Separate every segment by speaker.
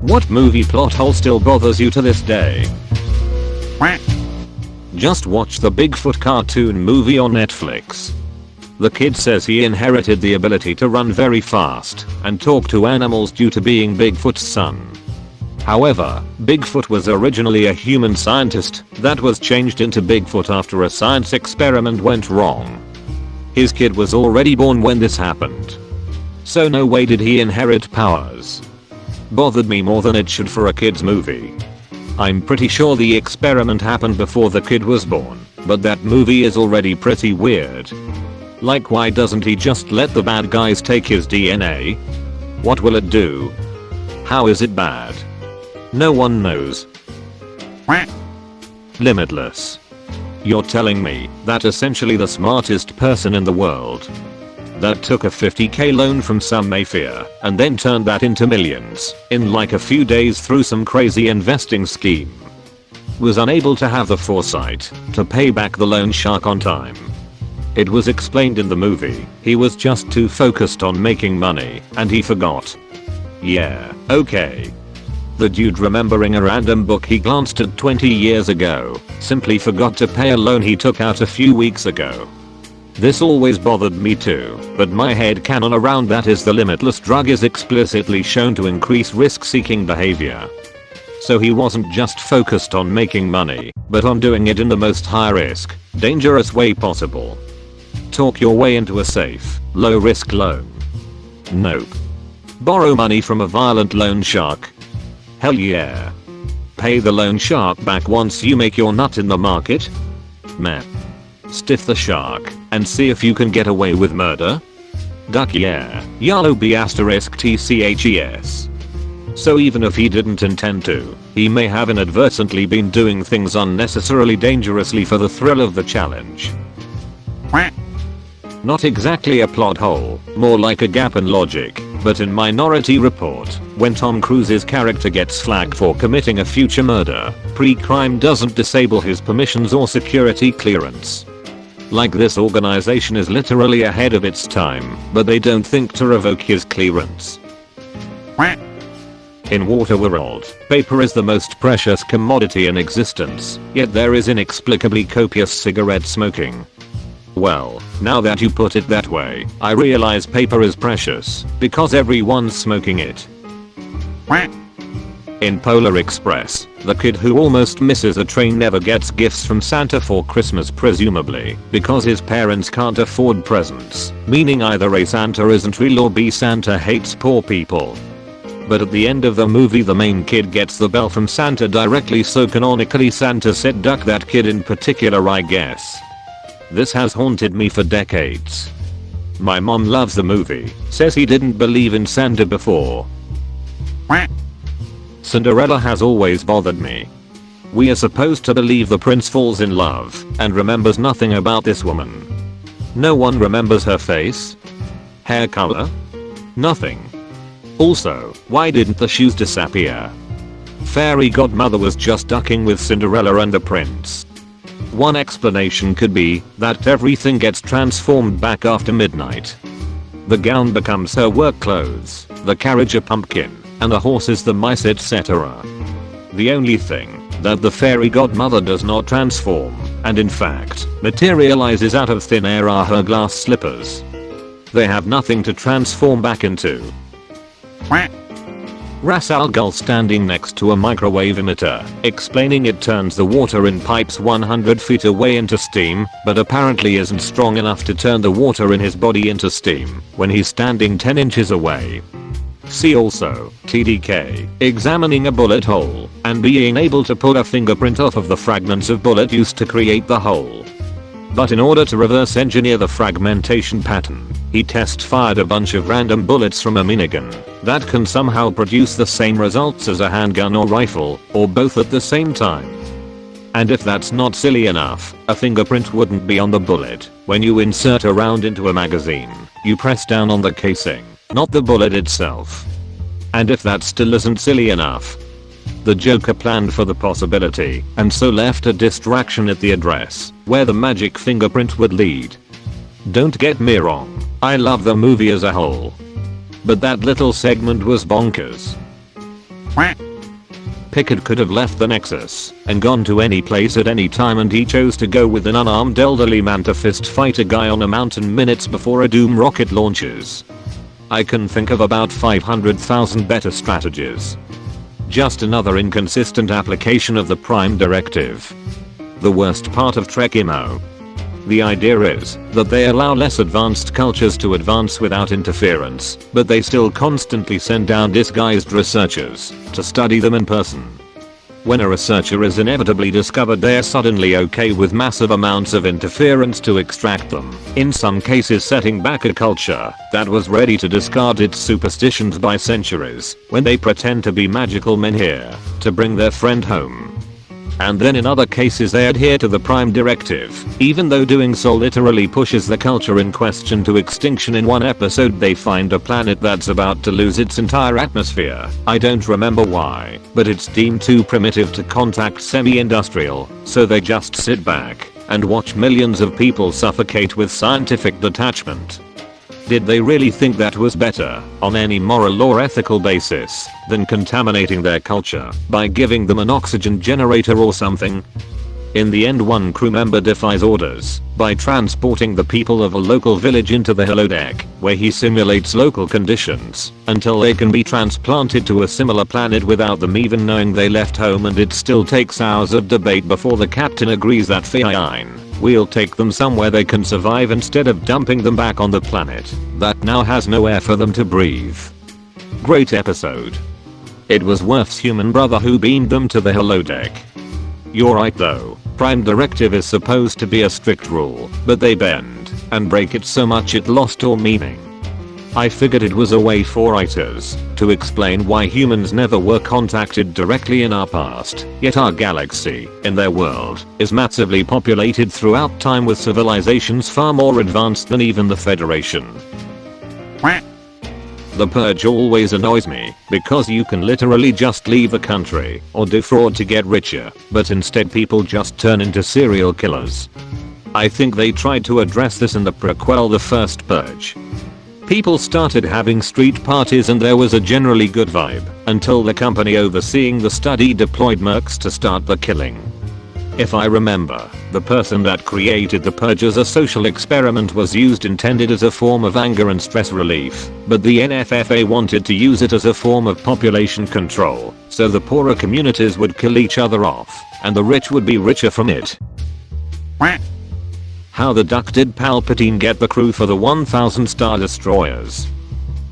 Speaker 1: What movie plot hole still bothers you to this day? Just watch the Bigfoot cartoon movie on Netflix. The kid says he inherited the ability to run very fast and talk to animals due to being Bigfoot's son. However, Bigfoot was originally a human scientist that was changed into Bigfoot after a science experiment went wrong. His kid was already born when this happened. So no way did he inherit powers. Bothered me more than it should for a kid's movie. I'm pretty sure the experiment happened before the kid was born, but that movie is already pretty weird. Like, why doesn't he just let the bad guys take his DNA? What will it do? How is it bad? No one knows. Limitless. You're telling me that essentially the smartest person in the world that took a $50,000 loan from some mafia and then turned that into millions in like a few days through some crazy investing scheme was unable to have the foresight to pay back the loan shark on time. It was explained in the movie, he was just too focused on making money and he forgot. Yeah, okay. The dude remembering a random book he glanced at 20 years ago simply forgot to pay a loan he took out a few weeks ago. This always bothered me too, but my headcanon around that is the limitless drug is explicitly shown to increase risk-seeking behavior. So he wasn't just focused on making money, but on doing it in the most high-risk, dangerous way possible. Talk your way into a safe, low-risk loan. Nope. Borrow money from a violent loan shark. Hell yeah. Pay the loan shark back once you make your nut in the market? Meh. Stiff the shark and see if you can get away with murder? Duck yeah. YOLO B asterisk TCHES. So even if he didn't intend to, he may have inadvertently been doing things unnecessarily dangerously for the thrill of the challenge. Not exactly a plot hole, more like a gap in logic, but in Minority Report, when Tom Cruise's character gets flagged for committing a future murder, pre-crime doesn't disable his permissions or security clearance. Like, this organization is literally ahead of its time, but they don't think to revoke his clearance. In Waterworld, paper is the most precious commodity in existence, yet there is inexplicably copious cigarette smoking. Well, now that you put it that way, I realize paper is precious, because everyone's smoking it. In Polar Express, the kid who almost misses a train never gets gifts from Santa for Christmas, presumably because his parents can't afford presents, meaning either A, Santa isn't real, or B, Santa hates poor people. But at the end of the movie the main kid gets the bell from Santa directly, so canonically Santa said duck that kid in particular, I guess. This has haunted me for decades. My mom loves the movie, says he didn't believe in Santa before. Cinderella has always bothered me. We are supposed to believe the prince falls in love and remembers nothing about this woman. No one remembers her face, hair color, nothing. Also, why didn't the shoes disappear? Fairy godmother was just ducking with Cinderella and the prince. One explanation could be that everything gets transformed back after midnight. The gown becomes her work clothes, the carriage a pumpkin, and the horses the mice, etc. The only thing that the fairy godmother does not transform, and in fact materializes out of thin air, are her glass slippers. They have nothing to transform back into. Ras Al Ghul standing next to a microwave emitter, explaining it turns the water in pipes 100 feet away into steam, but apparently isn't strong enough to turn the water in his body into steam when he's standing 10 inches away. See also, TDK, examining a bullet hole and being able to pull a fingerprint off of the fragments of bullet used to create the hole. But in order to reverse engineer the fragmentation pattern, he test fired a bunch of random bullets from a minigun that can somehow produce the same results as a handgun or rifle, or both at the same time. And if that's not silly enough, a fingerprint wouldn't be on the bullet. When you insert a round into a magazine, you press down on the casing, not the bullet itself. And if that still isn't silly enough, the Joker planned for the possibility and so left a distraction at the address where the magic fingerprint would lead. Don't get me wrong, I love the movie as a whole, but that little segment was bonkers. Pickard could have left the Nexus and gone to any place at any time, and he chose to go with an unarmed elderly man to fist fight a guy on a mountain minutes before a Doom rocket launches. I can think of about 500,000 better strategies. Just another inconsistent application of the Prime Directive. The worst part of Trek IMO. The idea is that they allow less advanced cultures to advance without interference, but they still constantly send down disguised researchers to study them in person. When a researcher is inevitably discovered, they are suddenly okay with massive amounts of interference to extract them, in some cases setting back a culture that was ready to discard its superstitions by centuries, when they pretend to be magical men here to bring their friend home. And then in other cases they adhere to the Prime Directive, even though doing so literally pushes the culture in question to extinction. In one episode they find a planet that's about to lose its entire atmosphere. I don't remember why, but it's deemed too primitive to contact semi-industrial, so they just sit back and watch millions of people suffocate with scientific detachment. Did they really think that was better, on any moral or ethical basis, than contaminating their culture by giving them an oxygen generator or something? In the end, one crew member defies orders by transporting the people of a local village into the holodeck, where he simulates local conditions until they can be transplanted to a similar planet without them even knowing they left home, and it still takes hours of debate before the captain agrees that fine, we'll take them somewhere they can survive instead of dumping them back on the planet that now has no air for them to breathe. Great episode. It was Worf's human brother who beamed them to the holodeck. You're right though, Prime Directive is supposed to be a strict rule, but they bend and break it so much it lost all meaning. I figured it was a way for writers to explain why humans never were contacted directly in our past, yet our galaxy, in their world, is massively populated throughout time with civilizations far more advanced than even the Federation. The Purge always annoys me, because you can literally just leave the country or defraud to get richer, but instead people just turn into serial killers. I think they tried to address this in the prequel The First Purge. People started having street parties and there was a generally good vibe, until the company overseeing the study deployed mercs to start the killing. If I remember, the person that created the Purge as a social experiment was intended as a form of anger and stress relief, but the NFFA wanted to use it as a form of population control, so the poorer communities would kill each other off, and the rich would be richer from it. How the duck did Palpatine get the crew for the 1,000 Star Destroyers?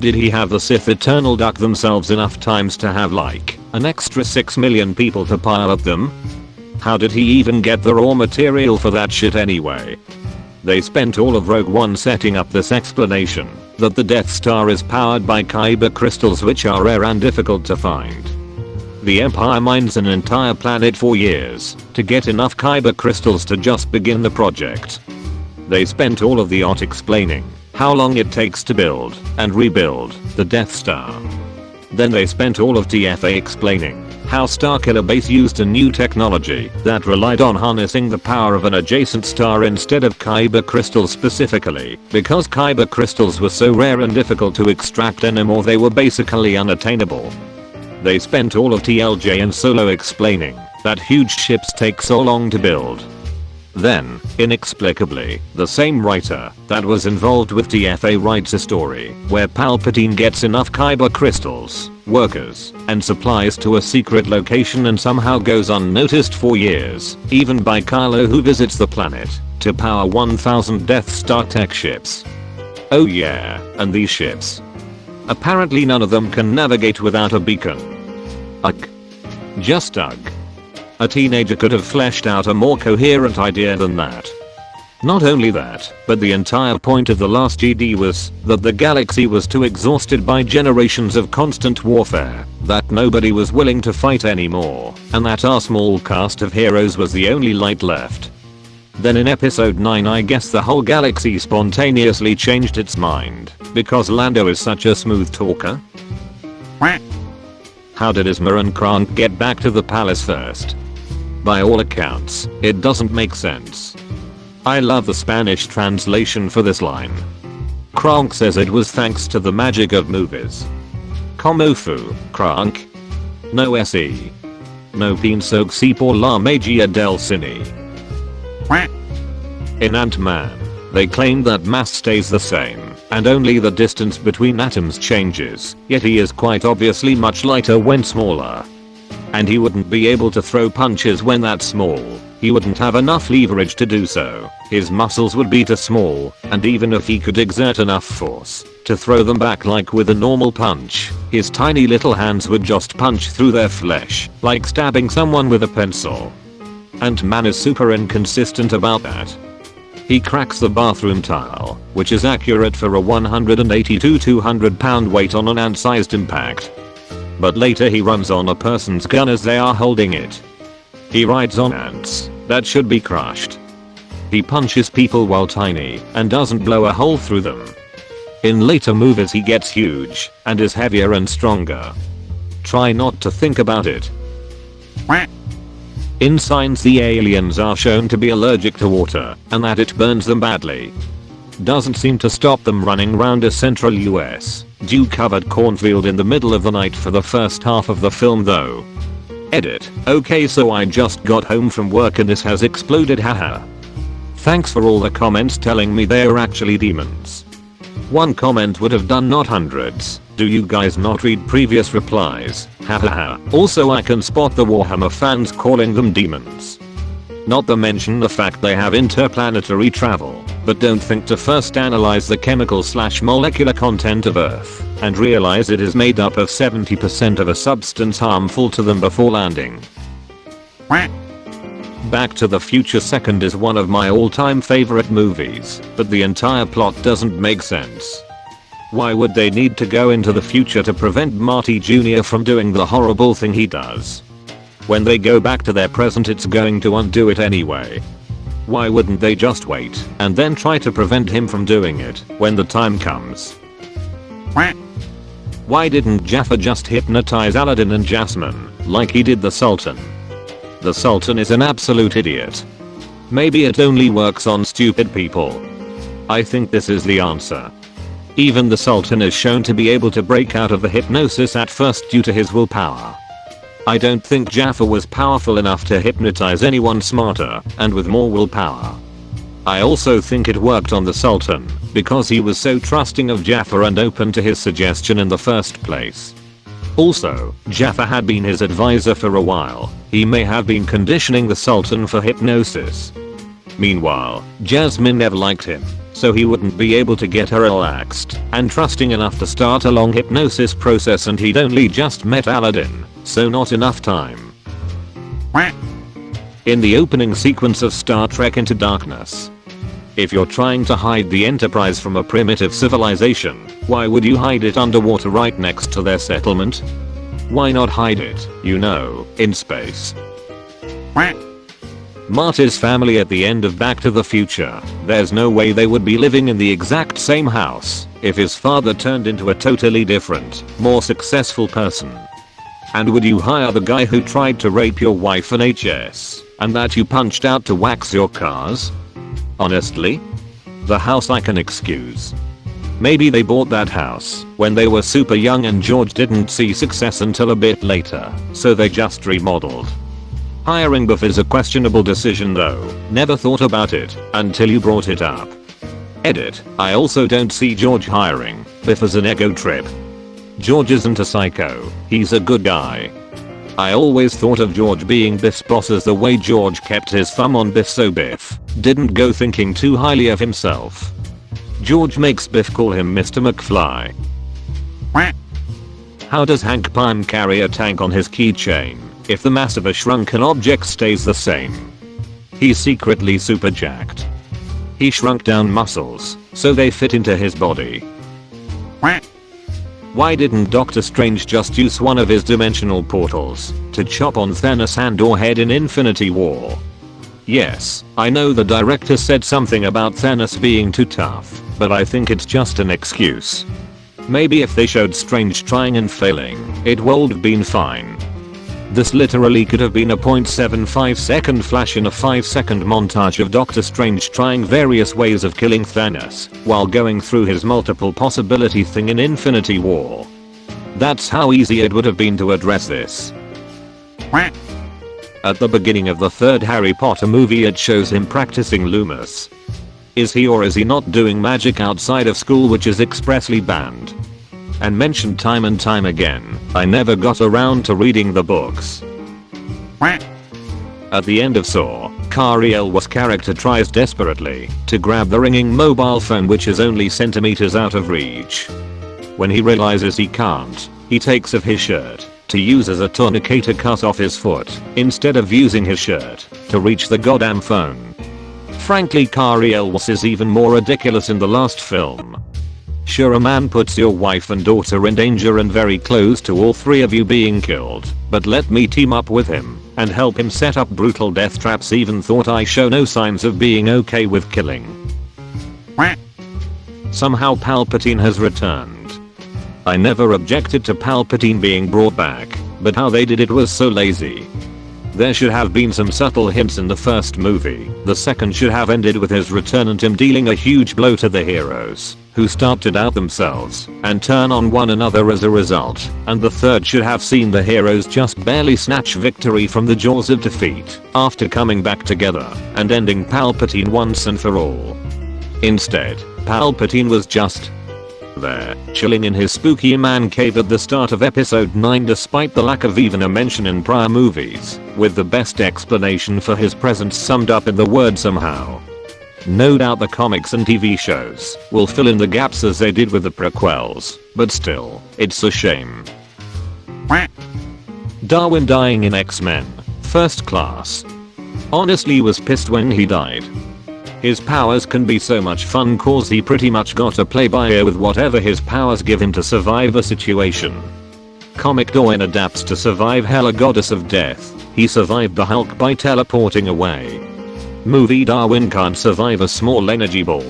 Speaker 1: Did he have the Sith Eternal duck themselves enough times to have like an extra 6 million people to pilot them? How did he even get the raw material for that shit anyway? They spent all of Rogue One setting up this explanation that the Death Star is powered by kyber crystals, which are rare and difficult to find. The Empire mines an entire planet for years to get enough kyber crystals to just begin the project. They spent all of the art explaining how long it takes to build and rebuild the Death Star. Then they spent all of TFA explaining how Starkiller Base used a new technology that relied on harnessing the power of an adjacent star instead of kyber crystals, specifically because kyber crystals were so rare and difficult to extract anymore they were basically unattainable. They spent all of TLJ and Solo explaining that huge ships take so long to build. Then, inexplicably, the same writer that was involved with TFA writes a story where Palpatine gets enough kyber crystals, workers, and supplies to a secret location and somehow goes unnoticed for years, even by Kylo, who visits the planet, to power 1,000 Death Star tech ships. Oh yeah, and these ships. Apparently none of them can navigate without a beacon. Ugh. Just ugh. A teenager could have fleshed out a more coherent idea than that. Not only that, but the entire point of The Last Jedi was that the galaxy was too exhausted by generations of constant warfare that nobody was willing to fight anymore, and that our small cast of heroes was the only light left. Then in episode 9 I guess the whole galaxy spontaneously changed its mind because Lando is such a smooth talker. How did Isma and Krank get back to the palace first? By all accounts, it doesn't make sense. I love the Spanish translation for this line. Krank says it was thanks to the magic of movies. Como fu, Krank? No SE. No Pinsoxi por la magia del cine. In Ant-Man, they claim that mass stays the same, and only the distance between atoms changes, yet he is quite obviously much lighter when smaller. And he wouldn't be able to throw punches when that small. He wouldn't have enough leverage to do so, his muscles would be too small, and even if he could exert enough force to throw them back like with a normal punch, his tiny little hands would just punch through their flesh, like stabbing someone with a pencil. Ant-Man is super inconsistent about that. He cracks the bathroom tile, which is accurate for a 182 200 pound weight on an ant-sized impact. But later he runs on a person's gun as they are holding it. He rides on ants that should be crushed. He punches people while tiny and doesn't blow a hole through them. In later movies he gets huge and is heavier and stronger. Try not to think about it. In Signs the aliens are shown to be allergic to water and that it burns them badly. Doesn't seem to stop them running around a central US, dew-covered cornfield in the middle of the night for the first half of the film though. Edit. Okay, so I just got home from work and this has exploded, haha. Thanks for all the comments telling me they are actually demons. One comment would have done, not hundreds. Do you guys not read previous replies? Hahaha. Also I can spot the Warhammer fans calling them demons. Not to mention the fact they have interplanetary travel, but don't think to first analyze the chemical/molecular content of Earth and realize it is made up of 70% of a substance harmful to them before landing. Back to the Future Second is one of my all-time favorite movies, but the entire plot doesn't make sense. Why would they need to go into the future to prevent Marty Jr. from doing the horrible thing he does? When they go back to their present it's going to undo it anyway. Why wouldn't they just wait and then try to prevent him from doing it when the time comes? Why didn't Jaffa just hypnotize Aladdin and Jasmine like he did the Sultan? The Sultan is an absolute idiot. Maybe it only works on stupid people. I think this is the answer. Even the Sultan is shown to be able to break out of the hypnosis at first due to his willpower. I don't think Jaffa was powerful enough to hypnotize anyone smarter and with more willpower. I also think it worked on the Sultan because he was so trusting of Jaffa and open to his suggestion in the first place. Also, Jaffa had been his advisor for a while. He may have been conditioning the Sultan for hypnosis. Meanwhile, Jasmine never liked him, so he wouldn't be able to get her relaxed and trusting enough to start a long hypnosis process, and he'd only just met Aladdin, so not enough time. In the opening sequence of Star Trek Into Darkness, if you're trying to hide the Enterprise from a primitive civilization, why would you hide it underwater right next to their settlement? Why not hide it, you know, in space? Marty's family at the end of Back to the Future, there's no way they would be living in the exact same house if his father turned into a totally different, more successful person. And would you hire the guy who tried to rape your wife in HS and that you punched out to wax your cars? Honestly? The house I can excuse. Maybe they bought that house when they were super young and George didn't see success until a bit later, so they just remodeled. Hiring Biff is a questionable decision though, never thought about it until you brought it up. Edit. I also don't see George hiring Biff as an ego trip. George isn't a psycho, he's a good guy. I always thought of George being Biff's boss as the way George kept his thumb on Biff so Biff didn't go thinking too highly of himself. George makes Biff call him Mr. McFly. How does Hank Pym carry a tank on his keychain if the mass of a shrunken object stays the same? He's secretly super jacked. He shrunk down muscles so they fit into his body. Why didn't Doctor Strange just use one of his dimensional portals to chop on Thanos' hand or head in Infinity War? Yes, I know the director said something about Thanos being too tough, but I think it's just an excuse. Maybe if they showed Strange trying and failing, it would have been fine. This literally could have been a 0.75 second flash in a 5-second montage of Doctor Strange trying various ways of killing Thanos while going through his multiple possibility thing in Infinity War. That's how easy it would have been to address this. At the beginning of the third Harry Potter movie it shows him practicing Loomis. Is he or is he not doing magic outside of school, which is expressly banned and mentioned time and time again? I never got around to reading the books. At the end of Saw, Kari Elwes' character tries desperately to grab the ringing mobile phone, which is only centimeters out of reach. When he realizes he can't, he takes off his shirt to use as a tourniquet to cut off his foot, instead of using his shirt to reach the goddamn phone. Frankly, Kari Elwes is even more ridiculous in the last film. Sure, a man puts your wife and daughter in danger and very close to all three of you being killed, but let me team up with him and help him set up brutal death traps. Even thought I show no signs of being okay with killing. Somehow Palpatine has returned. I never objected to Palpatine being brought back, but how they did it was so lazy. There should have been some subtle hints in the first movie. The second should have ended with his return and him dealing a huge blow to the heroes, who start to doubt themselves and turn on one another as a result. And the third should have seen the heroes just barely snatch victory from the jaws of defeat after coming back together and ending Palpatine once and for all. Instead, Palpatine was just there, chilling in his spooky man cave at the start of episode 9, despite the lack of even a mention in prior movies, with the best explanation for his presence summed up in the word somehow. No doubt the comics and TV shows will fill in the gaps as they did with the prequels, but still, it's a shame. Darwin dying in X-Men First Class. Honestly was pissed when he died. His powers can be so much fun cause he pretty much got to play by ear with whatever his powers give him to survive a situation. Comic Darwin adapts to survive Hela, goddess of death. He survived the Hulk by teleporting away. Movie Darwin can't survive a small energy ball.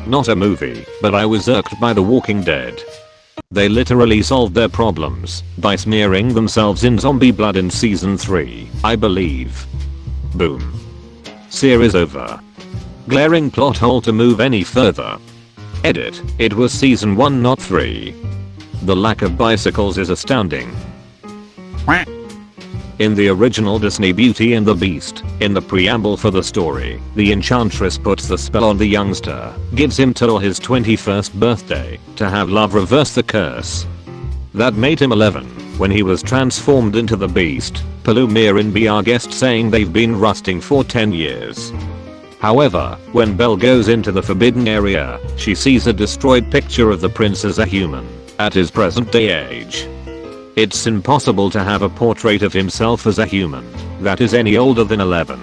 Speaker 1: Not a movie, but I was irked by The Walking Dead. They literally solved their problems by smearing themselves in zombie blood in season 3, I believe. Boom. Series over. Glaring plot hole to move any further. Edit, it was season 1 not 3. The lack of bicycles is astounding. In the original Disney Beauty and the Beast, in the preamble for the story, the enchantress puts the spell on the youngster, gives him till his 21st birthday to have love reverse the curse. That made him 11 when he was transformed into the Beast. Palomir in Be Our Guest saying they've been rusting for 10 years. However, when Belle goes into the forbidden area, she sees a destroyed picture of the prince as a human, at his present day age. It's impossible to have a portrait of himself as a human that is any older than 11.